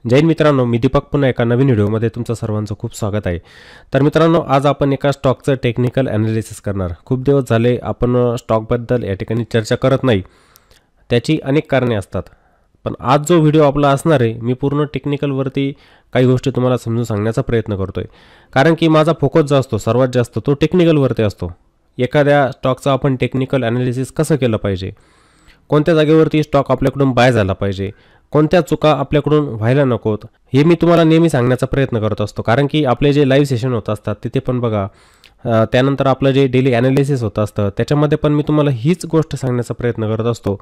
जय हिंद मित्रांनो, मी दीपक पुन्हा एका नवीन व्हिडिओमध्ये तुमचं सर्वांचं खूप स्वागत आहे। तर मित्रांनो, आज आपण एका स्टॉकचं टेक्निकल ॲनालिसिस करणार। खूप दिवस झाले आपण स्टॉकबद्दल या ठिकाणी चर्चा करत नाही, त्याची अनेक कारणे असतात। पण आज जो व्हिडिओ आपला असणार आहे, मी पूर्ण टेक्निकलवरती काही गोष्टी तुम्हाला समजून सांगण्याचा प्रयत्न करतोय, कारण की माझा फोकस जो असतो सर्वात जास्त तो टेक्निकलवरती असतो। एखाद्या स्टॉकचं आपण टेक्निकल ॲनालिसिस कसं केलं पाहिजे, कोणत्या जागेवरती स्टॉक आपल्याकडून बाय झाला पाहिजे, कोणत्या चुका आपल्याकडून व्हायला नकोत, हे मी तुम्हाला नेहमी सांगण्याचा प्रयत्न करत असतो। कारण की आपले जे लाईव्ह सेशन होत असतात तिथे पण बघा, त्यानंतर आपलं जे डेली ॲनालिसिस होत असतं त्याच्यामध्ये पण मी तुम्हाला हीच गोष्ट सांगण्याचा प्रयत्न करत असतो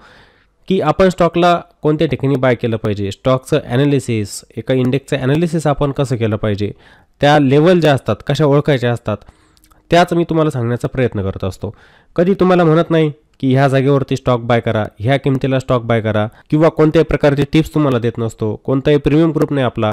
की आपण स्टॉकला कोणत्या ठिकाणी बाय केलं पाहिजे, स्टॉकचं ॲनालिसिस, एका इंडेक्सचं ॲनालिसिस आपण कसं केलं पाहिजे, त्या लेवल ज्या असतात कशा ओळखायच्या असतात त्याच मी तुम्हाला सांगण्याचा प्रयत्न करत असतो। कधी तुम्हाला म्हणत नाही की ह्या जागेवरती स्टॉक बाय करा, ह्या किमतीला स्टॉक बाय करा, किंवा कोणत्याही प्रकारचे टिप्स तुम्हाला देत नसतो, कोणताही प्रीमियम ग्रुप नाही आपला,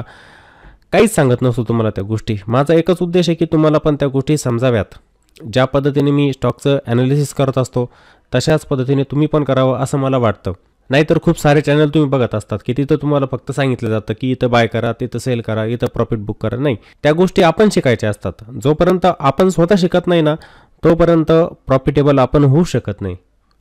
काहीच सांगत नसतो तुम्हाला त्या गोष्टी। माझा एकच उद्देश आहे की तुम्हाला पण त्या गोष्टी समजाव्यात। ज्या पद्धतीने मी स्टॉकचं ॲनालिसिस करत असतो तशाच पद्धतीने तुम्ही पण करावं असं मला वाटतं। नाहीतर खूप सारे चॅनल तुम्ही बघत असतात की तिथं तुम्हाला फक्त सांगितलं जातं की इथं बाय करा, तिथं सेल करा, इथं प्रॉफिट बुक करा। नाही, त्या गोष्टी आपण शिकायच्या असतात। जोपर्यंत आपण स्वतः शिकत नाही ना, तोपर्यंत प्रॉफिटेबल आपण होऊ शकत नाही।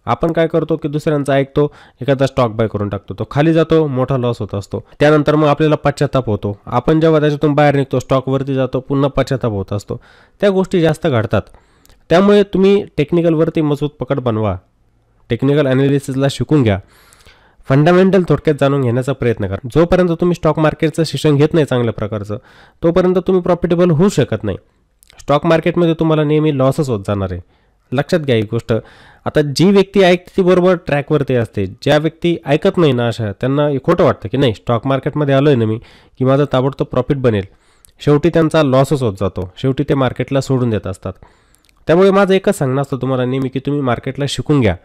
आपण काय करतो की दुसऱ्यांचा ऐकतो, एखादा स्टॉक बाय करून टाकतो, तो खाली जातो, मोठा लॉस होत असतो, त्यानंतर मग आपल्याला पश्चाताप होतो। आपण जेव्हा त्याच्यातून बाहेर निघतो, स्टॉकवरती जातो, पुन्हा पश्चाताप होत असतो। त्या गोष्टी जास्त घडतात। त्यामुळे तुम्ही टेक्निकलवरती मजबूत पकड बनवा, टेक्निकल ॲनालिसिसला शिकून घ्या, फंडामेंटल थोडक्यात जाणून घेण्याचा प्रयत्न करा। जोपर्यंत तुम्ही स्टॉक मार्केटचं शिक्षण घेत नाही चांगल्या प्रकारचं, तोपर्यंत तुम्ही प्रॉफिटेबल होऊ शकत नाही। स्टॉक मार्केटमध्ये तुम्हाला नेहमी लॉसच होत जाणार आहे, लक्षात घ्या ही गोष्ट। आता जी व्यक्ती ऐकते ती बरोबर ट्रॅकवरती असते, ज्या व्यक्ती ऐकत नाही ना, अशा त्यांना खोटं वाटतं की नाही स्टॉक मार्केटमध्ये आलोय ना मी की माझं ताबडतोब प्रॉफिट बनेल, शेवटी त्यांचा लॉसच होत जातो, शेवटी ते मार्केटला सोडून देत असतात। त्यामुळे माझं एकच सांगणं असतं तुम्हाला नेहमी की तुम्ही मार्केटला शिकून घ्या,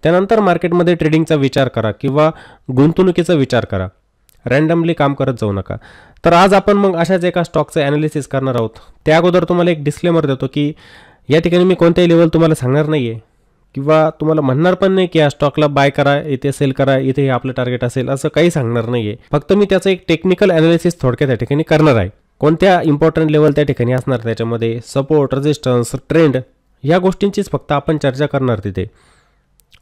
त्यानंतर मार्केटमध्ये ट्रेडिंगचा विचार करा किंवा गुंतवणुकीचा विचार करा, रँडमली काम करत जाऊ नका। तर आज आपण मग अशाच एका स्टॉकचं ॲनालिसिस करणार आहोत। त्या अगोदर तुम्हाला एक डिस्क्लेमर देतो की या ठिकाणी मी कोणत्याही लेवल तुम्हाला सांगणार नाही आहे किंवा तुम्हाला म्हणणार पण नाही की या स्टॉकला बाय करा, इथे सेल करा, इथे हे आपलं टार्गेट असेल, असं काही सांगणार नाही आहे। फक्त मी त्याचं एक टेक्निकल ॲनालिसिस थोडक्यात त्या ठिकाणी करणार आहे। कोणत्या इम्पॉर्टंट लेवल त्या ठिकाणी असणार, त्याच्यामध्ये सपोर्ट, रेजिस्टन्स, ट्रेंड, या गोष्टींचीच फक्त आपण चर्चा करणार तिथे।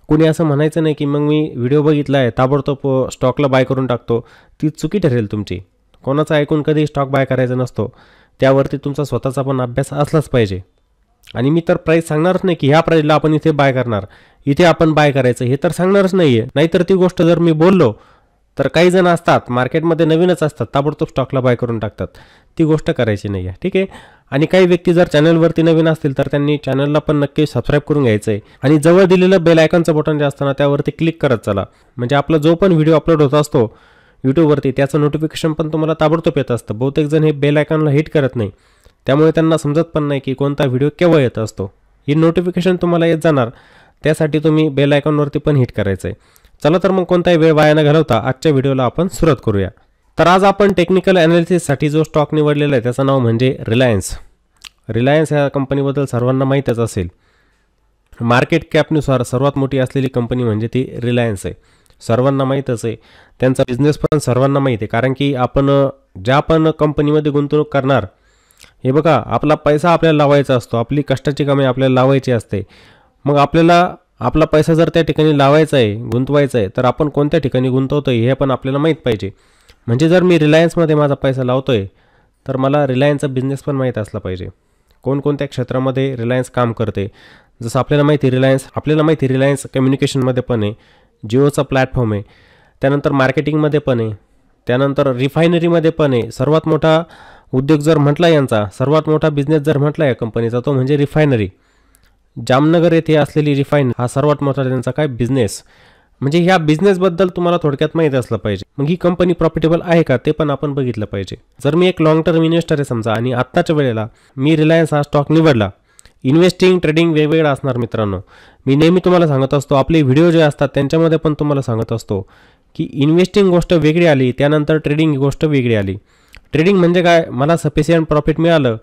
कोणी असं म्हणायचं नाही की मग मी व्हिडिओ बघितला आहे ताबडतोब स्टॉकला बाय करून टाकतो, ती चुकी ठरेल तुमची। कोणाचं ऐकून कधी स्टॉक बाय करायचा नसतो, त्यावरती तुमचा स्वतःचा पण अभ्यास असलाच पाहिजे। आणि मी तर प्राईस सांगणारच नाही की ह्या प्राईसला आपण इथे बाय करणार, इथे आपण बाय करायचं, हे तर सांगणारच नाही आहे। नाहीतर ती गोष्ट जर मी बोललो तर काही जण असतात मार्केटमध्ये नवीनच असतात, ताबडतोब स्टॉकला बाय करून टाकतात, ती गोष्ट करायची नाही आहे, ठीक आहे। आणि काही व्यक्ती जर चॅनलवरती नवीन असतील तर त्यांनी चॅनलला पण नक्की सबस्क्राईब करून घ्यायचं आहे आणि जवळ दिलेलं बेल आयकॉनचं बटन जे असतं ना त्यावरती क्लिक करत चला, म्हणजे आपला जो पण व्हिडिओ अपलोड होत असतो यूट्यूबवरती त्याचं नोटिफिकेशन पण तुम्हाला ताबडतोब येत असतं। बहुतेक जण हे बेल आयकॉनला हिट करत नाही, त्यामुळे त्यांना समजत पण नाही की कोणता व्हिडिओ केव्हा येत असतो। ही नोटिफिकेशन तुम्हाला येत जाणार, त्यासाठी तुम्ही बेल आयकॉनवरती पण हिट करायचं आहे। चला तर मग कोणताही वेळ वाया न घालवता आजच्या व्हिडिओला आपण सुरुवात करूया। तर आज आपण टेक्निकल ॲनालिसिससाठी जो स्टॉक निवडलेला आहे त्याचं नाव म्हणजे रिलायन्स। रिलायन्स ह्या कंपनीबद्दल सर्वांना माहीतच असेल, मार्केट कॅपनुसार सर्वात मोठी असलेली कंपनी म्हणजे ती रिलायन्स आहे, सर्वांना माहीतच आहे। त्यांचा बिझनेस पण सर्वांना माहीत आहे, कारण की आपण ज्या पण कंपनीमध्ये गुंतवणूक करणार, हे बघा आपला पैसा आपल्याला लावायचा असतो, आपली कष्टाची कमाई आपल्याला लावायची असते। मग आपल्याला आपला पैसा जर त्या ठिकाणी लावायचा आहे, गुंतवायचा आहे, तर आपण कोणत्या ठिकाणी गुंतवतोय हे पण आपल्याला माहीत पाहिजे। म्हणजे जर मी रिलायन्समध्ये माझा पैसा लावतोय तर मला रिलायन्सचा बिझनेस पण माहीत असला पाहिजे, कोणकोणत्या क्षेत्रामध्ये रिलायन्स काम करते। जसं आपल्याला माहिती रिलायन्स कम्युनिकेशनमध्ये पण आहे, जिओचा प्लॅटफॉर्म आहे, त्यानंतर मार्केटिंगमध्ये पण आहे, त्यानंतर रिफायनरीमध्ये पण आहे। सर्वात मोठा उद्योग जर म्हटला यांचा, सर्वात मोठा बिझनेस जर म्हटला या कंपनीचा, तो म्हणजे रिफायनरी। जामनगर येथे असलेली रिफायनरी हा सर्वात मोठा त्यांचा काय बिझनेस, म्हणजे ह्या बिझनेसबद्दल तुम्हाला थोडक्यात माहीत असलं पाहिजे। मग ही कंपनी प्रॉफिटेबल आहे का ते पण आपण बघितलं पाहिजे। जर मी एक लॉंग टर्म इन्व्हेस्टर आहे समजा आणि आत्ताच्या वेळेला मी रिलायन्स हा स्टॉक निवडला, इन्व्हेस्टिंग ट्रेडिंग वेगवेगळं असणार मित्रांनो। मी नेहमी तुम्हाला सांगत असतो, आपले व्हिडिओ जे असतात त्यांच्यामध्ये पण तुम्हाला सांगत असतो की इन्व्हेस्टिंग गोष्ट वेगळी आली, त्यानंतर ट्रेडिंग गोष्ट वेगळी आली। ट्रेडिंग म्हणजे काय, मला सफिशियंट प्रॉफिट मिळालं,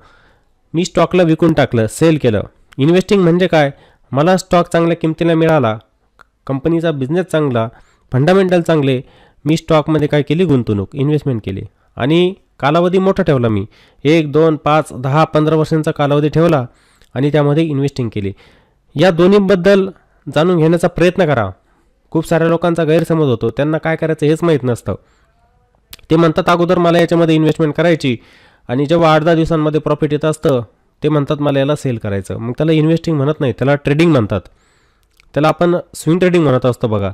मी स्टॉकला विकून टाकलं, सेल केलं। इन्व्हेस्टिंग म्हणजे काय, मला स्टॉक चांगल्या किमतीला मिळाला, कंपनीचा बिझनेस चांगला, फंडामेंटल चांगले, मी स्टॉकमध्ये काय केली, गुंतवणूक, इन्व्हेस्टमेंट केली, आणि कालावधी मोठा ठेवला मी, 1 2 5 10 15 वर्षांचा कालावधी ठेवला आणि त्यामध्ये इन्व्हेस्टिंग केली. या दोन्हीबद्दल जाणून घेण्याचा प्रयत्न करा. खूप साऱ्या लोकांचा गैरसमज होतो, त्यांना काय करायचं हेच माहीत नसतं. ते म्हणतात अगोदर मला याच्यामध्ये इन्व्हेस्टमेंट करायची आणि जेव्हा 8-10 दिवसांमध्ये प्रॉफिट येत असतं ते म्हणतात मला याला सेल करायचं. मग त्याला इन्व्हेस्टिंग म्हणत नाही, त्याला ट्रेडिंग म्हणतात. त्याला आपण स्विंग ट्रेडिंग म्हणत असतो. बघा,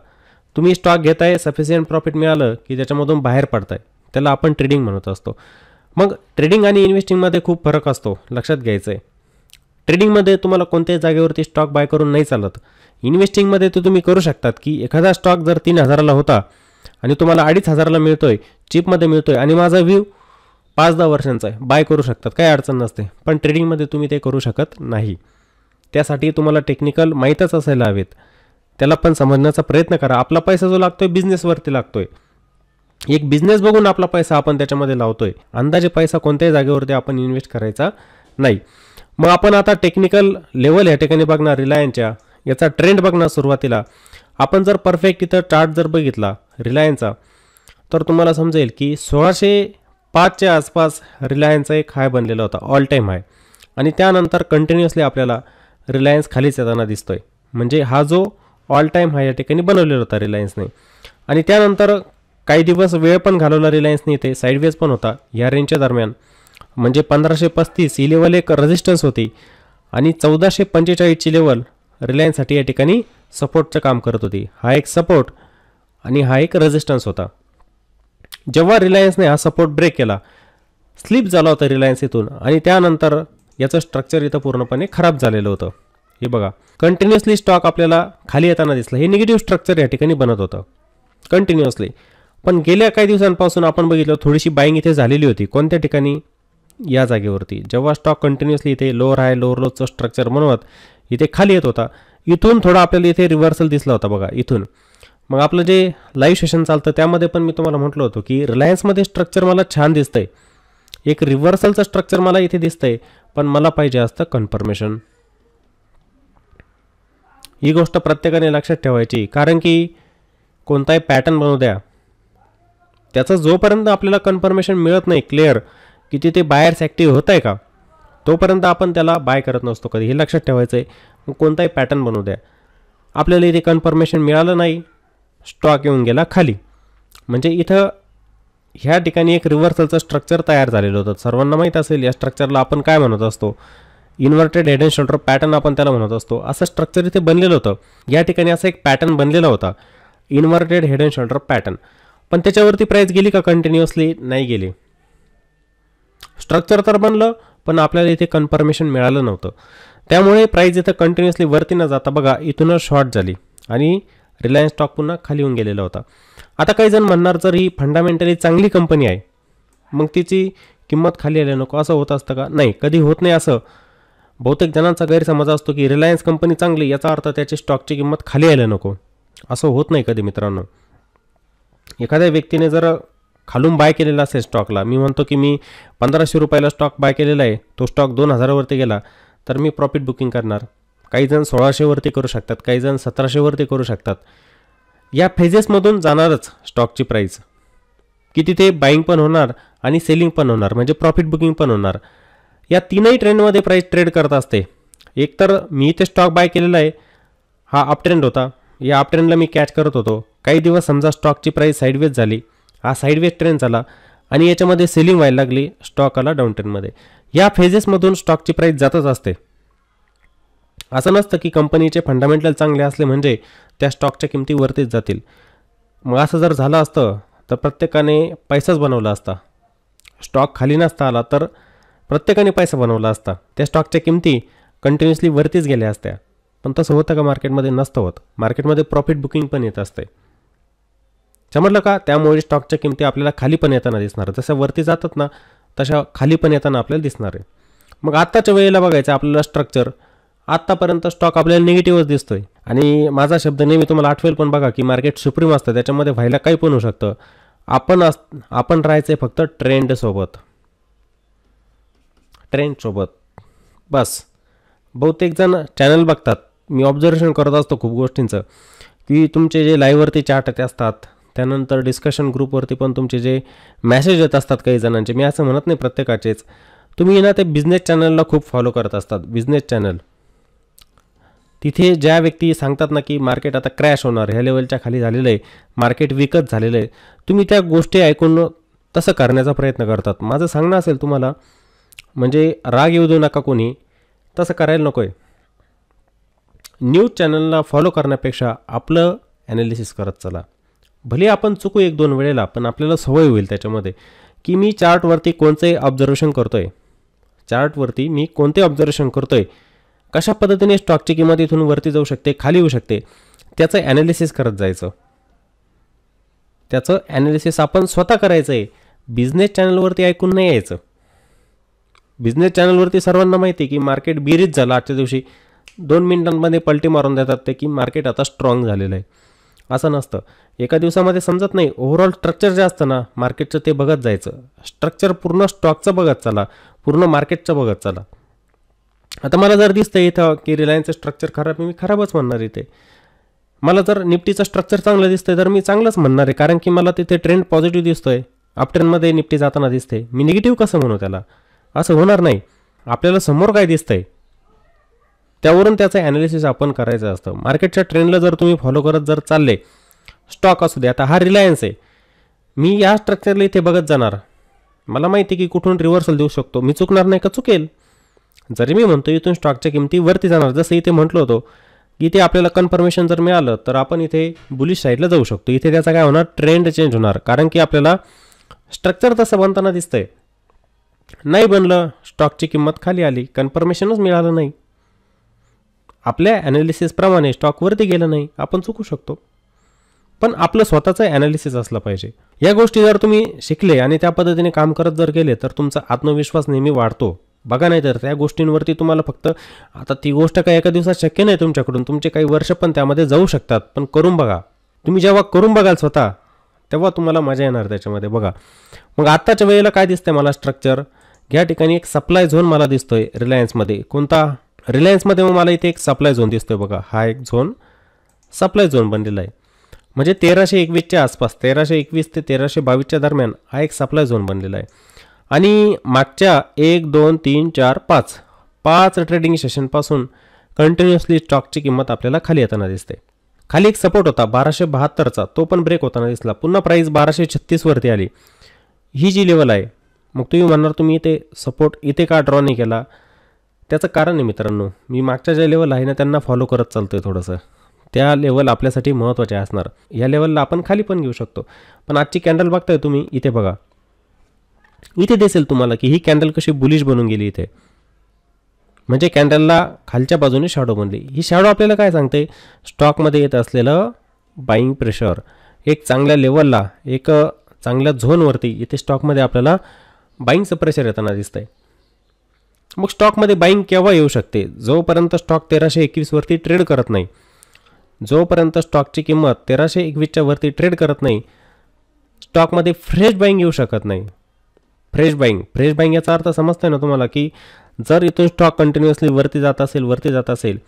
तुम्ही स्टॉक घेताय, सफिशियंट प्रॉफिट मिळालं की त्याच्यामधून बाहेर पडताय, त्याला आपण ट्रेडिंग म्हणत असतो. मग ट्रेडिंग आणि इन्व्हेस्टिंगमध्ये खूप फरक असतो, लक्षात घ्यायचं आहे. ट्रेडिंगमध्ये तुम्हाला कोणत्याही जागेवरती स्टॉक बाय करून नाही चालत. इन्व्हेस्टिंगमध्ये ते तुम्ही करू शकतात की एखादा स्टॉक जर 3,000ला होता आणि तुम्हाला 2,500ला मिळतोय, चिपमध्ये मिळतोय आणि माझा व्ह्यू 5-10 वर्षांचा आहे, बाय करू शकतात, काही अडचण नसते. पण ट्रेडिंगमध्ये तुम्ही ते करू शकत नाही. त्यासाठी तुम्हाला टेक्निकल माहीतच असायला हवेत. त्याला पण समजण्याचा प्रयत्न करा. आपला पैसा जो लागतोय बिझनेसवरती लागतोय. एक बिझनेस बघून आपला पैसा आपण त्याच्यामध्ये लावतोय. अंदाजे पैसा कोणत्याही जागेवरती आपण इन्व्हेस्ट करायचा नाही. मग आपण आता टेक्निकल लेवल या ठिकाणी बघणार. रिलायन्सच्या याचा ट्रेंड बघणार. सुरुवातीला आपण जर परफेक्ट इथं चार्ट जर बघितला रिलायन्सचा, तर तुम्हाला समजेल की 1605च्या आसपास रिलायन्सचा एक हाय बनलेला होता, ऑल टाईम हाय. आणि त्यानंतर कंटिन्युअसली आपल्याला रिलायन्स खालीच येताना दिसतोय. म्हणजे हा जो ऑल टाईम हाय या ठिकाणी बनवलेला होता रिलायन्सने. आणि त्यानंतर काही दिवस वेळ पण घालवला रिलायन्सने, इथे साईडवेज पण होता या रेंजच्या दरम्यान. म्हणजे 1535 ही लेवल एक रेजिस्टन्स होती आणि 1445ची लेवल रिलायन्ससाठी या ठिकाणी सपोर्टचं काम करत होती. हा एक सपोर्ट आणि हा एक रेजिस्टन्स होता. जेव्हा रिलायन्सने हा सपोर्ट ब्रेक केला, स्लिप झाला होता रिलायन्स इथून आणि त्यानंतर याचं स्ट्रक्चर इथं पूर्णपणे खराब झालेलं होतं. हे बघा, कंटिन्युअसली स्टॉक आपल्याला खाली येताना दिसला. हे निगेटिव्ह स्ट्रक्चर या ठिकाणी बनत होतं कंटिन्युअसली. पण गेल्या काही दिवसांपासून आपण बघितलं थोडीशी बाईंग इथे झालेली होती. कोणत्या ठिकाणी? या जागेवरती. जेव्हा स्टॉक कंटिन्युअसली इथे लोअर हाय लोअर लोचं स्ट्रक्चर बनवत इथे खाली येत होता, इथून थोडा आपल्याला इथे रिव्हर्सल दिसला होता बघा इथून. मग आपलं जे लाईव्ह सेशन चालतं त्यामध्ये पण मी तुम्हाला म्हटलं होतं की रिलायन्समध्ये स्ट्रक्चर मला छान दिसतंय, एक रिव्हर्सलचं स्ट्रक्चर मला इथे दिसतंय, पण मला पाहिजे असतं कन्फर्मेशन. ही गोष्ट प्रत्येकाने लक्षात ठेवायची. कारण की कोणताही पॅटर्न बनवू द्या, त्याचं जोपर्यंत आपल्याला कन्फर्मेशन मिळत नाही क्लिअर की तिथे बायर्स ॲक्टिव्ह होत आहे का, तोपर्यंत आपण त्याला बाय करत नसतो कधी. हे लक्षात ठेवायचं आहे. मग कोणताही पॅटर्न बनवू द्या, आपल्याला इथे कन्फर्मेशन मिळालं नाही, स्टॉक येऊन गेला खाली, म्हणजे इथं ह्या ठिकाणी एक रिव्हर्सलचं स्ट्रक्चर तयार झालेलं होतं. सर्वांना माहीत असेल या स्ट्रक्चरला आपण काय म्हणत असतो, inverted head and shoulder pattern आपण त्याला म्हणत असतो. असं स्ट्रक्चर इथे बनलेलं होतं. या ठिकाणी असं एक पॅटर्न बनलेला होता, inverted head and shoulder pattern. पण त्याच्यावरती प्राईस गेली का? कंटिन्युअसली नाही गेली. स्ट्रक्चर तर बनलं पण आपल्याला इथे कन्फर्मेशन मिळालं नव्हतं. त्यामुळे प्राईस इथं कंटिन्युअसली वरती न जाता बघा इथूनच शॉर्ट झाली आणि रिलायन्स स्टॉक पुन्हा खाली येऊन गेलेला होता. आता काही जण म्हणणार जर ही फंडामेंटली चांगली कंपनी आहे मग तिची किंमत खाली यायला नको, असं होत असतं का? नाही, कधी होत नाही असं. बहुतेक जणांचा गैरसमज असतो की रिलायन्स कंपनी चांगली याचा अर्थ त्याची स्टॉकची किंमत खाली यायला नको. असं होत नाही कधी मित्रांनो. एखाद्या व्यक्तीने जर खालून बाय केलेला असेल स्टॉकला, मी म्हणतो की मी 1500 रुपयाला स्टॉक बाय केलेला आहे, तो स्टॉक 2000वरती गेला तर मी प्रॉफिट बुकिंग करणार. काही जण 1600वरती करू शकतात, काही जण 1700वरती करू शकतात. या फेजेसमधून जाणारच स्टॉकची प्राईस की तिथे बाईंग पण होणार आणि सेलिंग पण होणार, म्हणजे प्रॉफिट बुकिंग पण होणार. या तीनही ट्रेंडमध्ये प्राईस ट्रेड करत असते. एक तर मी इथे स्टॉक बाय केलेला आहे, हा अप ट्रेंड होता, या अप ट्रेंडला मी कॅच करत होतो. काही दिवस समजा स्टॉकची प्राईस साईडवेज झाली, हा साईडवेज ट्रेंड झाला आणि याच्यामध्ये सेलिंग व्हायला लागली, स्टॉक आला डाऊन ट्रेंडमध्ये. या फेजेसमधून स्टॉकची प्राईस जातच असते. असं नसतं की कंपनीचे फंडामेंटल चांगले असले म्हणजे त्या स्टॉकच्या किमती वरतीच जातील. मग असं जर झालं असतं तर प्रत्येकाने पैसाच बनवला असता. स्टॉक खाली नसता आला तर प्रत्येकाने पैसा बनवला असता, त्या स्टॉकच्या किमती कंटिन्युअसली वरतीच गेल्या असत्या. पण तसं होतं का मार्केटमध्ये? नसतं होत. मार्केटमध्ये प्रॉफिट बुकिंग पण येत असते, समजलं का? त्यामुळे स्टॉकच्या किमती आपल्याला खाली पण येताना दिसणार, जसं वरती जातात ना तशा खाली पण येताना आपल्याला दिसणार आहे. मग आत्ताच्या वेळेला बघायचं आपल्याला स्ट्रक्चर. आत्तापर्यंत स्टॉक आपल्याला निगेटिव्हच दिसतोय आणि माझा शब्द नेहमी तुम्हाला आठवेल पण बघा की मार्केट सुप्रीम असतं, त्याच्यामध्ये व्हायला काही पण होऊ शकतं. आपण राहायचं फक्त ट्रेंडसोबत, बस. बहुतेक जण चॅनल बघतात, मी ऑब्झर्वेशन करत असतो खूप गोष्टींचं की तुमचे जे लाईव्हवरती चार्ट ते असतात त्यानंतर डिस्कशन ग्रुपवरती पण तुमचे जे मेसेज येत असतात काही जणांचे, मी असं म्हणत नाही प्रत्येकाचेच, तुम्ही ना ते बिझनेस चॅनलला खूप फॉलो करत असतात. बिझनेस चॅनल तिथे ज्या व्यक्ती सांगतात ना की मार्केट आता क्रॅश होणार, ह्या लेवलच्या खाली झालेलं आहे, मार्केट विकत झालेलं आहे, तुम्ही त्या गोष्टी ऐकून तसं करण्याचा प्रयत्न करतात. माझं सांगणं असेल तुम्हाला, म्हणजे राग येऊ देऊ नका कोणी, तसं करायला नको आहे. न्यूज चॅनलला फॉलो करण्यापेक्षा आपलं ॲनालिसिस करत चला. भले आपण चुकू 1-2 वेळेला, पण आपल्याला सवय होईल त्याच्यामध्ये की मी चार्टवरती कोणते ऑब्झर्वेशन करतो आहे, चार्टवरती मी कोणते ऑब्झर्वेशन करतो आहे, कशा पद्धतीने स्टॉकची किंमत इथून वरती जाऊ शकते, खाली येऊ शकते, त्याचं ॲनालिसिस करत जायचं. त्याचं ॲनालिसिस आपण स्वतः करायचं आहे. बिझनेस चॅनलवरती ऐकून नाही यायचं. बिझनेस चॅनलवरती सर्वांना माहिती आहे की मार्केट बिरीज झालं आजच्या दिवशी, 2 मिनिटांमध्ये पलटी मारून देतात ते की मार्केट आता स्ट्रॉंग झालेलं आहे. असं नसतं. एका दिवसामध्ये समजत नाही. ओव्हरऑल स्ट्रक्चर जे असतं ना मार्केटचं ते बघत जायचं. स्ट्रक्चर पूर्ण स्टॉकचं बघत चला, पूर्ण मार्केटचं बघत चला. आता मला जर दिसतं इथं की रिलायन्सचं स्ट्रक्चर खराब आहे, मी खराबच म्हणणार इथे. मला जर निफ्टीचं स्ट्रक्चर चांगलं दिसतंय तर मी चांगलंच म्हणणार आहे, कारण की मला तिथे ट्रेंड पॉझिटिव्ह दिसतोय. अपट्रेंडमध्ये निफ्टी जाताना दिसते, मी निगेटिव्ह कसं म्हणू त्याला? असं होणार नाही. आपल्याला समोर काय दिसतंय त्यावरून त्याचं ॲनालिसिस आपण करायचं असतं. मार्केटच्या ट्रेंडला जर तुम्ही फॉलो करत जर चालले, स्टॉक असू दे, आता हा रिलायन्स आहे, मी या स्ट्रक्चरला इथे बघत जाणार, मला माहिती की कुठून रिव्हर्सल देऊ शकतो, मी चुकणार नाही का? चुकेल. जरी मी म्हणतो इथून स्टॉकच्या किमती वरती जाणार, जसं इथे म्हटलं होतं की इथे आपल्याला कन्फर्मेशन जर मिळालं तर आपण इथे बुलिश साईडला जाऊ शकतो. इथे त्याचा काय होणार, ट्रेंड चेंज होणार, कारण की आपल्याला स्ट्रक्चर तसं बनताना दिसतंय. नाही बनलं, स्टॉकची किंमत खाली आली, कन्फर्मेशनच मिळालं नाही, आपल्या ॲनालिसिसप्रमाणे स्टॉकवरती गेलं नाही, आपण चुकू शकतो. पण आपलं स्वतःचं ॲनालिसिस असलं पाहिजे. या गोष्टी जर तुम्ही शिकले आणि त्या पद्धतीने काम करत जर गेले तर तुमचा आत्मविश्वास नेहमी वाढतो. बघा, नाही तर त्या गोष्टींवरती तुम्हाला फक्त, आता ती गोष्ट काही एका दिवसात शक्य नाही तुमच्याकडून, तुमचे काही वर्ष पण त्यामध्ये जाऊ शकतात, पण करून बघा. तुम्ही जेव्हा करून बघाल स्वतः तेव्हा तुम्हाला मजा येणार त्याच्यामध्ये. बघा मग आत्ताच्या वेळेला काय दिसतंय मला स्ट्रक्चर, या ठिकाणी एक सप्लाय झोन मला दिसतोय रिलायन्समध्ये. कोणता? रिलायन्समध्ये मग मला इथे एक सप्लाय झोन दिसतोय. बघा, हा एक झोन सप्लाय झोन बनलेला आहे, म्हणजे 1321च्या आसपास, 1321 ते 1322च्या दरम्यान हा एक सप्लाय झोन बनलेला आहे. आणि मागच्या 1, 2, 3, 4, 5 ट्रेडिंग सेशनपासून कंटिन्युअसली स्टॉकची किंमत आपल्याला खाली येताना दिसते. खाली एक सपोर्ट होता 1272चा, तो पण ब्रेक होताना दिसला. पुन्हा प्राईस 1236 वरती आली. ही जी लेवल आहे, मग तुम्ही म्हणणार तुम्ही इथे सपोर्ट इथे का ड्रॉ नाही केला? त्याचं कारण आहे मित्रांनो, मी मागच्या ज्या लेवल आहे ना त्यांना फॉलो करत चालतोय थोडंसं. त्या लेवल आपल्यासाठी महत्त्वाचे असणार. या लेवलला आपण खाली पण घेऊ शकतो. पण आजची कॅन्डल बघताय तुम्ही, इथे बघा, इथे दिसेल तुम्हाला की ही कॅन्डल कशी बुलिश बनून गेली इथे, म्हणजे कॅन्डलला खालच्या बाजूने शॅडो बनली. ही शॅडो आपल्याला काय सांगते? स्टॉकमध्ये येत असलेलं बाईंग प्रेशर एक चांगल्या लेवलला, एक चांगल्या झोनवरती इथे स्टॉकमध्ये आपल्याला बाईंगचं प्रेशर येताना दिसतंय. मग स्टॉकमध्ये बाईंग केव्हा येऊ शकते? जोपर्यंत स्टॉक 1321 वरती ट्रेड करत नाही, जोपर्यंत स्टॉकची किंमत 1321च्या वरती ट्रेड करत नाही, स्टॉकमध्ये फ्रेश बाईंग येऊ शकत नाही. फ्रेश बाईंग याचा अर्थ समजतोय ना तुम्हाला, की जर इथून स्टॉक कंटिन्युअसली वरती जात असेल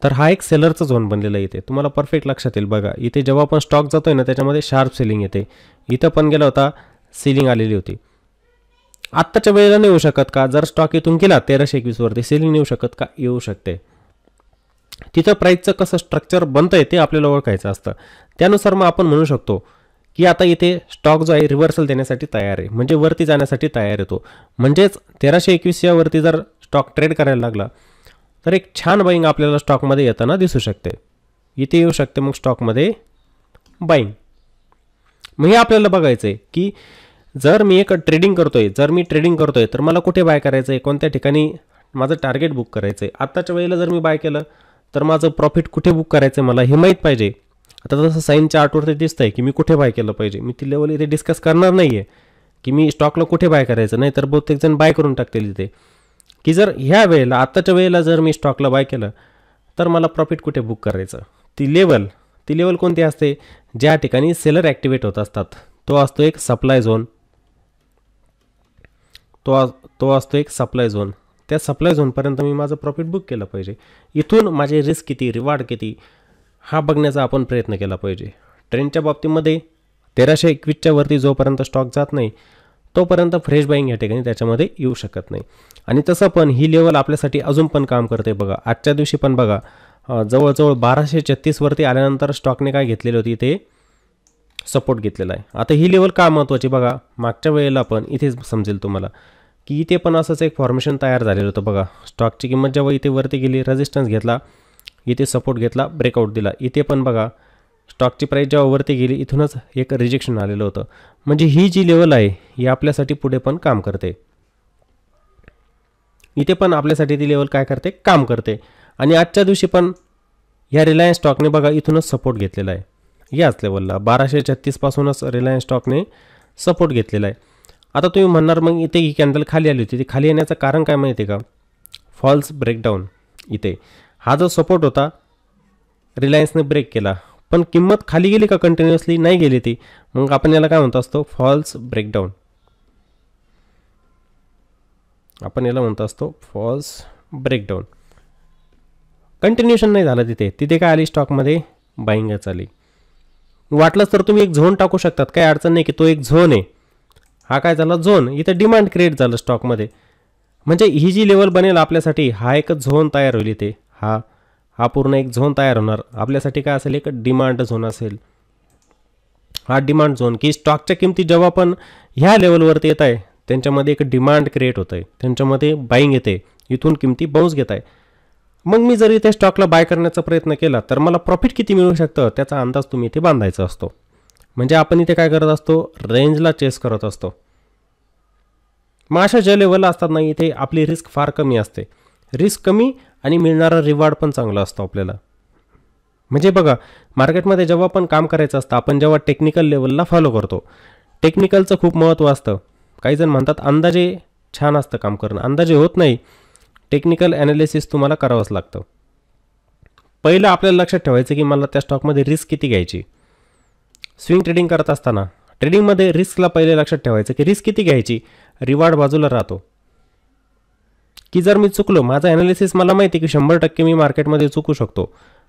तर हा एक सेलरचा झोन बनलेला आहे. इथे तुम्हाला परफेक्ट लक्षात येईल. बघा, इथे जेव्हा पण स्टॉक जातोय ना त्याच्यामध्ये शार्प सेलिंग येते. इथं पण गेला होता, सेलिंग आलेली होती. आत्ताच्या वेळेला नाही येऊ शकत का? जर स्टॉक इथून गेला 1321 वरती, सेलिंग नाही येऊ शकत का? येऊ शकते. तिथं प्राईसचं कसं स्ट्रक्चर बनतंय ते आपल्याला ओळखायचं असतं. त्यानुसार मग आपण म्हणू शकतो की आता इथे स्टॉक जो आहे रिव्हर्सल देण्यासाठी तयार आहे, म्हणजे वरती जाण्यासाठी तयार येतो. म्हणजेच 1321 वरती जर स्टॉक ट्रेड करायला लागला तर एक छान बाईंग आपल्याला स्टॉकमध्ये येताना दिसू शकते. इथे येऊ शकते मग स्टॉकमध्ये बाईंग. मग हे आपल्याला बघायचं आहे की जर मी ट्रेडिंग करतोय तर मला कुठे बाय करायचं आहे, कोणत्या ठिकाणी माझं टार्गेट बुक करायचं आहे. आत्ताच्या वेळेला जर मी बाय केलं तर माझं प्रॉफिट कुठे बुक करायचं आहे मला हे माहीत पाहिजे. आता जसं साईन चार्टवरती दिसतंय की मी कुठे बाय केलं पाहिजे, मी ती लेवल इथे डिस्कस करणार नाही आहे की मी स्टॉकला कुठे बाय करायचं, नाही तर बहुतेक जण बाय करून टाकतील इथे, की जर ह्या वेळेला आत्ताच्या वेळेला जर मी स्टॉकला बाय केलं तर मला प्रॉफिट कुठे बुक करायचं. ती लेवल कोणती असते? ज्या ठिकाणी सेलर ॲक्टिवेट होत असतात, तो असतो एक सप्लाय झोन. तो असतो एक सप्लाय झोन. त्या सप्लाय झोनपर्यंत मी माझं प्रॉफिट बुक केलं पाहिजे. इथून माझे रिस्क किती, रिवॉर्ड किती, हा बघण्याचा आपण प्रयत्न केला पाहिजे. ट्रेंडच्या बाबतीमध्ये 1321च्या वरती जोपर्यंत स्टॉक जात नाही तोपर्यंत फ्रेश बाईंग या ठिकाणी त्याच्यामध्ये येऊ शकत नाही. आणि तसं पण ही लेवल आपल्यासाठी अजून पण काम करते बघा. आजच्या दिवशी पण बघा जवळजवळ 1236 वरती आल्यानंतर स्टॉकने काय घेतलेली होती, ते सपोर्ट घेतलेला आहे. आता ही लेवल का महत्त्वाची बघा, मागच्या वेळेला पण इथेच समजेल तुम्हाला की इथे पण असंच एक फॉर्मेशन तयार झालेलं होतं बघा. स्टॉकची किंमत जेव्हा इथे वरती गेली, रेजिस्टन्स घेतला, इथे सपोर्ट घेतला, ब्रेकआउट दिला. इथे पण बघा स्टॉकची प्राईस जेव्हा वरती गेली इथूनच एक रिजेक्शन आलेलं होतं. म्हणजे ही जी लेवल आहे ही आपल्यासाठी पुढे पण काम करते. इथे पण आपल्यासाठी ती लेवल काय करते, काम करते. आणि आजच्या दिवशी पण ह्या रिलायन्स स्टॉकने बघा इथूनच सपोर्ट घेतलेला आहे. याच लेवलला 1236 पासूनच रिलायन्स स्टॉकने सपोर्ट घेतलेला आहे. आता तुम्ही म्हणणार मग इथे ही कॅन्डल खाली आली होती, ती खाली येण्याचं कारण काय माहिती आहे का, फॉल्स ब्रेकडाऊन. इथे हा जो सपोर्ट होता रिलायन्सने ब्रेक केला, पण किंमत खाली गेली का, कंटिन्युअसली नाही गेली ती, मग आपण याला काय म्हणतो असतो, फॉल्स ब्रेकडाऊन. आपण याला म्हणतो असतो फॉल्स ब्रेकडाऊन. कंटिन्युएशन नाही झालं तिथे काय आली, स्टॉकमध्ये बाईंगच आली. वाटलंच तर तुम्ही एक झोन टाकू शकतात, काही अडचण नाही की तो एक झोन आहे. हा काय झाला, झोन. इथं डिमांड क्रिएट झालं स्टॉकमध्ये. म्हणजे ही जी लेवल बनेल आपल्यासाठी, हा एक झोन तयार होईल इथे. हा पूर्ण एक झोन तयार होणार आपल्यासाठी. काय असेल, एक डिमांड झोन असेल. हा डिमांड झोन की स्टॉकच्या किमती जेव्हा पण ह्या लेवलवरती येत आहे त्यांच्यामध्ये एक डिमांड क्रिएट होत आहे, त्यांच्यामध्ये बाईंग येते, इथून किमती बाउन्स घेत आहे. मग मी जर इथे स्टॉकला बाय करण्याचा प्रयत्न केला तर मला प्रॉफिट किती मिळू शकतं त्याचा अंदाज तुम्ही इथे बांधायचा असतो. म्हणजे आपण इथे काय करत असतो, रेंजला चेस करत असतो. मग अशा ज्या लेवलला असतात ना, इथे आपली रिस्क फार कमी असते. रिस्क कमी आणि मिळणारा रिवॉर्ड पण चांगला असतो आपल्याला. म्हणजे बघा मार्केटमध्ये जेव्हा पण काम करायचं असतं, आपण जेव्हा टेक्निकल लेवलला फॉलो करतो, टेक्निकलचं खूप महत्त्व असतं. काही जण म्हणतात अंदाजे छान असतं काम करणं, अंदाजे होत नाही. टेक्निकल ॲनालिसिस तुम्हाला करावंच लागतं. पहिलं आपल्याला लक्षात ठेवायचं की मला त्या स्टॉकमध्ये रिस्क किती घ्यायची. स्विंग ट्रेडिंग करत असताना ट्रेडिंगमध्ये रिस्कला पहिले लक्षात ठेवायचं की रिस्क किती घ्यायची, रिवॉर्ड बाजूला राहतो. की जर मी चुकलो, माझा ॲनालिसिस मला माहिती की 100% मी मार्केटमध्ये चुकू शकतो.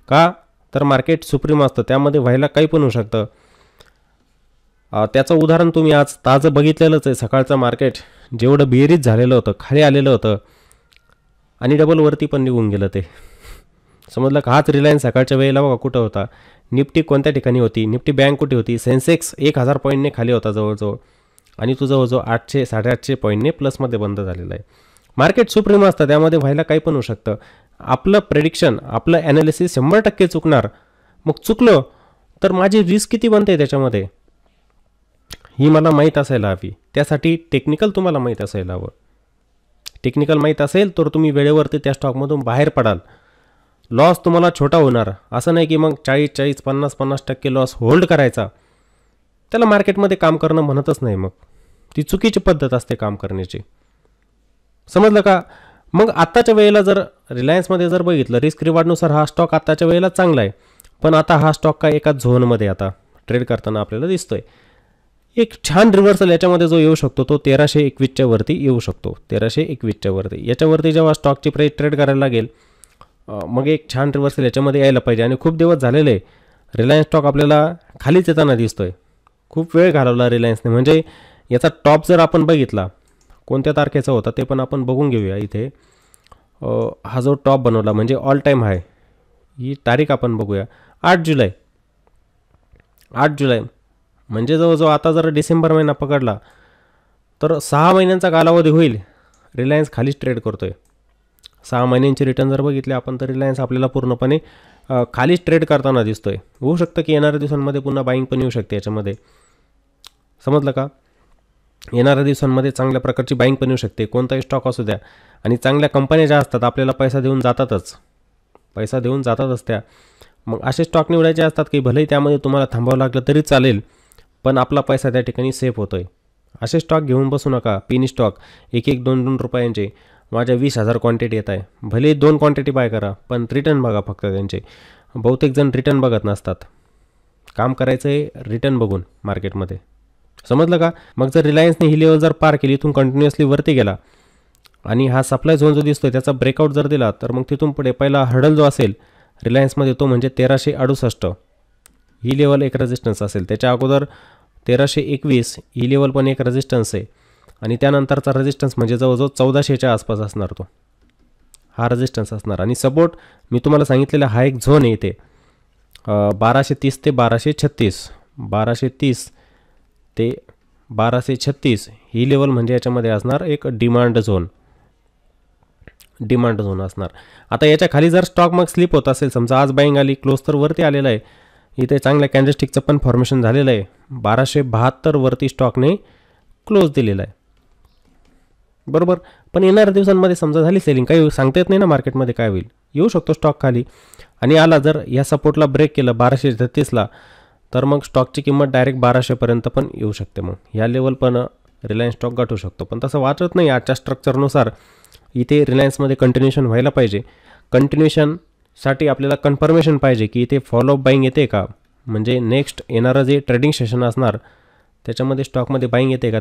का तर मार्केट सुप्रीम असतं, त्यामध्ये व्हायला काही पण होऊ शकतं. त्याचं उदाहरण तुम्ही आज ताजं बघितलेलंच आहे. सकाळचं मार्केट जेवढं बेरीज झालेलं होतं, खाली आलेलं होतं आणि डबल वरती पण निघून गेलं. ते समजलं का, हाच रिलायन्स सकाळच्या वेळेला बघा कुठं होता, निफ्टी कोणत्या ठिकाणी होती, निफ्टी बँक कुठे होती, सेन्सेक्स 1000 पॉईंटने खाली होता जवळजवळ, आणि तो जवळजवळ 800 850 पॉईंटने प्लसमध्ये बंद झालेला आहे. मार्केट सुप्रीम असतं, त्यामध्ये व्हायला काही पण होऊ शकतं. आपलं प्रेडिक्शन, आपलं ॲनालिसिस 100% चुकणार. मग चुकलो तर माझी रिस्क किती बनते त्याच्यामध्ये, ही मला माहीत असायला हवी. त्यासाठी टेक्निकल तुम्हाला माहीत असायला हवं. टेक्निकल माहीत असेल तर तुम्ही वेळेवरती त्या स्टॉकमधून बाहेर पडाल. लॉस तुम्हाला छोटा होणार. असं नाही की मग 40-40 50-50% लॉस होल्ड करायचा, त्याला मार्केटमध्ये काम करणं म्हणतच नाही. मग ती चुकीची पद्धत असते काम करण्याची. समजलं का. मग आत्ताच्या वेळेला जर रिलायन्समध्ये जर बघितलं, रिस्क रिवॉर्डनुसार हा स्टॉक आत्ताच्या वेळेला चांगला आहे. पण आता हा स्टॉक काय एका झोनमध्ये आता ट्रेड करताना आपल्याला दिसतोय. एक छान रिव्हर्सल याच्यामध्ये जो येऊ शकतो तो 1321च्या वरती येऊ शकतो. 1321च्या वरती, याच्यावरती जेव्हा स्टॉकची प्राईस ट्रेड करायला लागेल मग एक छान रिव्हर्सल याच्यामध्ये यायला पाहिजे. आणि खूप दिवस झालेले रिलायन्स स्टॉक आपल्याला खालीच येताना दिसतोय. खूप वेळ घालवला रिलायन्सने. म्हणजे याचा टॉप जर आपण बघितला कोणत्या तारखेचा होता ते पण आपण बघून घेऊया. इथे हा जो टॉप बनवला म्हणजे ऑल टाईम हाय, ही तारीख आपण बघूया, 8 जुलै. 8 जुलै म्हणजे जवळजवळ आता जर डिसेंबर महिना पकडला तर 6 महिन्यांचा कालावधी होईल रिलायन्स खालीच ट्रेड करतोय. 6 महिन्यांची रिटर्न जर बघितले आपण तर रिलायन्स आपल्याला पूर्णपणे खालीच ट्रेड करताना दिसतोय. होऊ शकतं की येणाऱ्या दिवसांमध्ये पुन्हा बाईंग पण येऊ शकते याच्यामध्ये. समजलं का. येणाऱ्या दिवसांमध्ये चांगल्या प्रकारची बाईंग पण येऊ शकते, कोणताही स्टॉक असू द्या. आणि चांगल्या कंपन्या ज्या असतात आपल्याला पैसा देऊन जातातच त्या. मग असे स्टॉक निवडायचे असतात की भलेही त्यामध्ये तुम्हाला थांबावं लागलं तरी चालेल, पण आपला पैसा त्या ठिकाणी सेफ होतोय. असे स्टॉक घेऊन बसू नका. पिनी स्टॉक 1-1 2-2 रुपयांचे माझ्या 20,000 क्वांटिटी येत आहे. भले 2 क्वांटिटी बाय करा, पण रिटर्न बघा फक्त त्यांचे. बहुतेक जण रिटर्न बघत नसतात. काम करायचं आहे रिटर्न बघून मार्केटमध्ये. समजलं का. मग जर रिलायन्सने ही लेवल जर पार केली, इथून कंटिन्युअसली वरती गेला आणि हा सप्लाय झोन जो दिसतोय त्याचा ब्रेकआउट जर दिला तर मग तिथून पुढे पहिला हर्डल जो असेल रिलायन्समध्ये तो म्हणजे 1368. ही लेवल एक रेजिस्टन्स असेल. त्याच्या अगोदर 1321 ही लेवल पण एक रेजिस्टन्स आहे आणि त्यानंतरचा रेजिस्टन्स म्हणजे जवळजवळ 1400च्या आसपास असणार तो, हा रेजिस्टन्स असणार. आणि सपोर्ट मी तुम्हाला सांगितलेला हा एक झोन आहे इथे 1230 ते 1236, 1230 ते 1236 ही लेवल म्हणजे याच्यामध्ये असणार एक डिमांड झोन असणार. आता याच्या खाली जर स्टॉक मग स्लिप होत असेल, समजा आज बाईंग आली, क्लोज तर वरती आलेला आहे, इथे चांगल्या कॅन्डलस्टिकचं पण फॉर्मेशन झालेलं आहे, 1272 वरती स्टॉकने क्लोज दिलेला आहे, बरोबर. पण येणाऱ्या दिवसांमध्ये समजा झाली सेलिंग, काही सांगता येत नाही ना मार्केटमध्ये काय होईल, येऊ शकतो स्टॉक खाली आणि आला जर या सपोर्टला ब्रेक केलं 1233ला, तर मग स्टॉकची किंमत डायरेक्ट 1200पर्यंत पण येऊ शकते. मग ह्या लेवल पण रिलायन्स स्टॉक गाठू शकतो. पण तसं वाटत नाही आजच्या स्ट्रक्चरनुसार. इथे रिलायन्समध्ये कंटिन्युएशन व्हायला पाहिजे. कंटिन्युएशनसाठी आपल्याला कन्फर्मेशन पाहिजे की इथे फॉलोअप बाईंग येते का, म्हणजे नेक्स्ट येणारं जे ट्रेडिंग सेशन असणार त्याच्यामध्ये स्टॉकमध्ये बाईंग येते का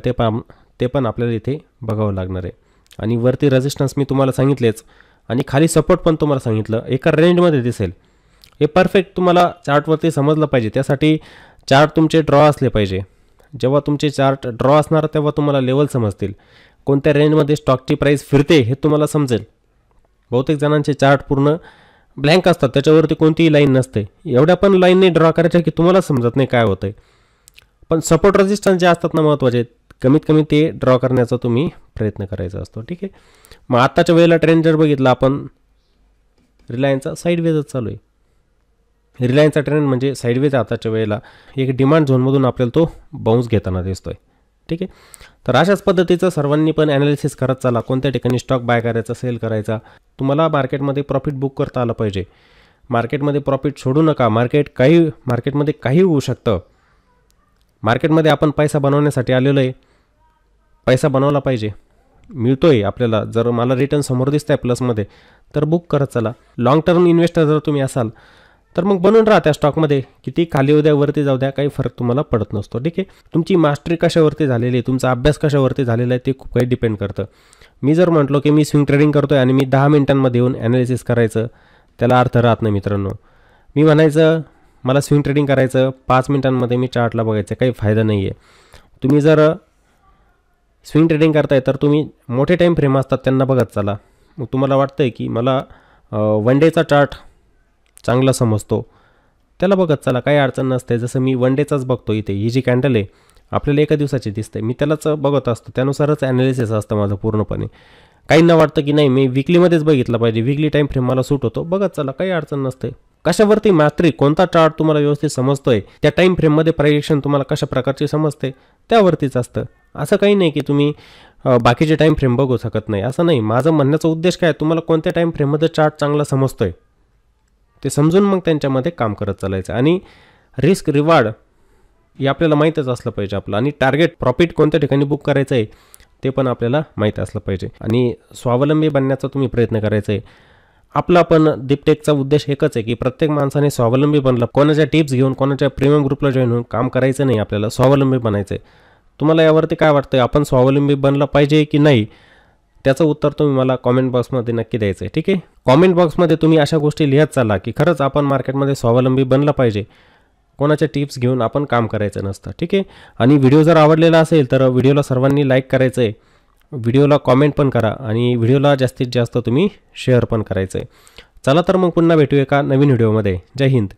ते पण आपल्याला इथे बघावं लागणार आहे. आणि वरती रेजिस्टन्स मी तुम्हाला सांगितलेच आणि खाली सपोर्ट पण तुम्हाला सांगितलं, एका रेंजमध्ये दिसेल. हे परफेक्ट तुम्हाला चार्टवरती समजलं पाहिजे. त्यासाठी चार्ट तुमचे ड्रॉ असले पाहिजे. जेव्हा तुमचे चार्ट ड्रॉ असणार तेव्हा तुम्हाला लेवल समजतील, कोणत्या रेंजमध्ये स्टॉकची प्राईस फिरते हे तुम्हाला समजेल. बहुतेक जणांचे चार्ट पूर्ण ब्लँक असतात, त्याच्यावरती कोणतीही लाईन नसते. एवढ्या पण लाईनने ड्रॉ करायच्या की तुम्हाला समजत नाही काय होतं आहे. पण सपोर्ट रेजिस्टन्स जे असतात ना महत्त्वाचे, कमीत कमी ते ड्रॉ करण्याचा तुम्ही प्रयत्न करायचा असतो. ठीक आहे. मग आत्ताच्या वेळेला ट्रेंड जर बघितला आपण, रिलायन्सचा साईडवेजच चालू आहे. रिलायन्सचा ट्रेंड म्हणजे साईडवेज आताच्या वेळेला एक डिमांड झोनमधून आपल्याला तो बाउन्स घेताना दिसतोय. ठीक आहे. तर अशाच पद्धतीचं सर्वांनी पण ॲनालिसिस करत चाला, कोणत्या ठिकाणी स्टॉक बाय करायचा, सेल करायचा. तुम्हाला मार्केटमध्ये प्रॉफिट बुक करता आलं पाहिजे. मार्केटमध्ये प्रॉफिट सोडू नका. मार्केटमध्ये काही होऊ शकतं. मार्केटमध्ये आपण पैसा बनवण्यासाठी आलेलो आहे, पैसा बनवला पाहिजे, मिळतोय आपल्याला. जर मला रिटर्न समोर दिसत आहे प्लसमध्ये तर बुक करत चला. लॉंग टर्म इन्व्हेस्टर जर तुम्ही असाल तर मग बनून राहा त्या स्टॉकमध्ये. किती खाली होऊ द्या वरती जाऊ द्या, काही फरक तुम्हाला पडत नसतो. ठीक आहे. तुमची मास्टरी कशावरती झालेली आहे, तुमचा अभ्यास कशावरती झालेला आहे ते खूप काही डिपेंड करतं. मी जर म्हटलो की मी स्विंग ट्रेडिंग करतो आहे आणि मी 10 मिनिटांमध्ये येऊन ॲनालिसिस करायचं, त्याला अर्थ राहत नाही मित्रांनो. मी म्हणायचं मला स्विंग ट्रेडिंग करायचं, 5 मिनिटांमध्ये मी चार्टला बघायचं, काही फायदा नाही आहे. तुम्ही जर स्विंग ट्रेडिंग करताय तर तुम्ही मोठे टाईम फ्रेम असतात त्यांना बघत चला. मग तुम्हाला वाटतं आहे की मला वन डेचा चार्ट चांगला समजतो, त्याला बघत चला, काही अडचण नसते. जसं मी वन डेचाच बघतो. इथे ही जी कॅन्डल आहे आपल्याला एका दिवसाची दिसते, मी त्यालाच बघत असतो, त्यानुसारच ॲनालिसिस असतं माझं पूर्णपणे. काहींना वाटतं की नाही मी विकलीमध्येच बघितलं पाहिजे, विकली टाईम फ्रेम मला सूट होतो, बघत चला, काही अडचण नसते. कशावरती मास्टरी, कोणता चार्ट तुम्हाला व्यवस्थित समजतोय, त्या टाईम फ्रेममध्ये प्रोजेक्शन तुम्हाला कशा प्रकारची समजते त्यावरतीच असतं. असं काही नाही की तुम्ही बाकीचे टाईम फ्रेम बघू शकत नाही, असं नाही. माझं म्हणण्याचा उद्देश काय, तुम्हाला कोणत्या टाईम फ्रेममध्ये चार्ट चांगला समजतोय ते समजून मग त्यांच्यामध्ये काम करत चालायचं. आणि रिस्क रिवॉर्ड हे आपल्याला माहीतच असलं पाहिजे आपलं. आणि टार्गेट प्रॉफिट कोणत्या ठिकाणी बुक करायचं आहे ते पण आपल्याला माहीत असलं पाहिजे. आणि स्वावलंबी बनण्याचा तुम्ही प्रयत्न करायचा आहे. आपला पण दीपटेकचा उद्देश एकच आहे की प्रत्येक माणसाने स्वावलंबी बनलं. कोणाच्या टिप्स घेऊन, कोणाच्या प्रीमियम ग्रुपला जॉईन होऊन काम करायचं नाही, आपल्याला स्वावलंबी बनायचं आहे. तुम्हाला यावरती काय वाटतं, आपण स्वावलंबी बनलं पाहिजे की नाही, त्याचं उत्तर तुम्ही मला कॉमेंट बॉक्समध्ये नक्की द्यायचं आहे. ठीक आहे. कॉमेंट बॉक्समध्ये तुम्ही अशा गोष्टी लिहत चाला की खरंच आपण मार्केटमध्ये स्वावलंबी बनलं पाहिजे, कोणाच्या टिप्स घेऊन आपण काम करायचं नसतं. ठीक आहे. आणि व्हिडिओ जर आवडलेला असेल तर व्हिडिओला सर्वांनी लाईक करायचं आहे, व्हिडिओला कॉमेंट पण करा आणि व्हिडिओला जास्तीत जास्त तुम्ही शेअर पण करायचं आहे. चला तर मग पुन्हा भेटूया एका नवीन व्हिडिओमध्ये. जय हिंद.